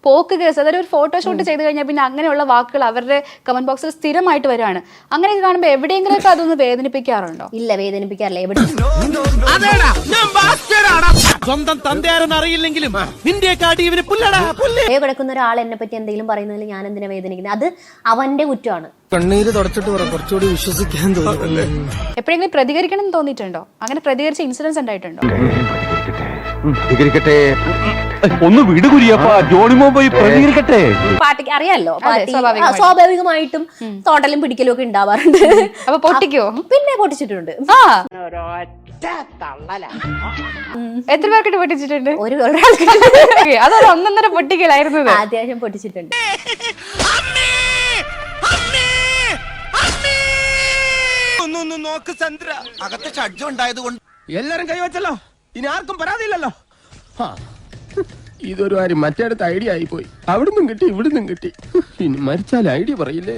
പോക്ക് കേസ്, അതായത് ഒരു ഫോട്ടോഷൂട്ട് ചെയ്ത് കഴിഞ്ഞാൽ പിന്നെ അങ്ങനെയുള്ള വാക്കുകൾ അവരുടെ കമന്റ് ബോക്സിൽ സ്ഥിരമായിട്ട് വരികയാണ്. അങ്ങനെയൊക്കെ കാണുമ്പോൾ എവിടെയെങ്കിലുമൊക്കെ അതൊന്ന് വേദനിപ്പിക്കാറുണ്ടോ? ഇല്ല, വേദനിപ്പിക്കാറില്ല. എവിടെ സ്വന്തം തന്തയാരെന്ന് അറിയില്ലെങ്കിലും കിടക്കുന്ന ഒരാൾ എന്നെ പറ്റി എന്തെങ്കിലും പറയുന്നതിൽ ഞാൻ എന്തിനാ വേദനിക്കുന്നത്? അത് അവന്റെ കുറ്റമാണ്. കണ്ണീര് തുടച്ചിട്ട് കുറച്ചുകൂടി വിശ്വസിക്കാൻ തോന്നുന്നു. എപ്പോഴെങ്കിലും പ്രതികരിക്കണം എന്ന് തോന്നിയിട്ടുണ്ടോ? അങ്ങനെ പ്രതികരിച്ച ഇൻസിഡൻസ് ഉണ്ടായിട്ടുണ്ടോ? ഒന്ന് വിടുകുരിയപ്പാ, ജോണിമോ പോയി പ്രതികരിക്കട്ടെ. പാർട്ടിക്ക് അറിയാലോ, സ്വാഭാവികമായിട്ടും തോട്ടലും പിടിക്കലും ഒക്കെ ഉണ്ടാവാറുണ്ട്. അപ്പൊ പൊട്ടിക്കോ? പിന്നെ പൊട്ടിച്ചിട്ടുണ്ട്. എത്ര പേർക്കിട്ട് പൊട്ടിച്ചിട്ടുണ്ട്? ഒരാൾക്ക് അതൊരു ഒന്നൊന്നര പൊട്ടിക്കലായിരുന്നു. അത്യാവശ്യം പൊട്ടിച്ചിട്ടുണ്ട്. നോക്ക് ചന്ദ്ര, അകത്ത് ഷഡ്ജം ഉണ്ടായത് കൊണ്ട് എല്ലാരും കൈവച്ചല്ലോ. ഇനി ആർക്കും പരാതിയില്ലല്ലോ. ഇതൊരു കാര്യം മറ്റേടത്ത് ഐഡിയ ആയിപ്പോയി. അവിടുന്നും കിട്ടി ഇവിടുന്നും കിട്ടി. ഇനി മരിച്ചാൽ ഐഡിയ പറയില്ലേ.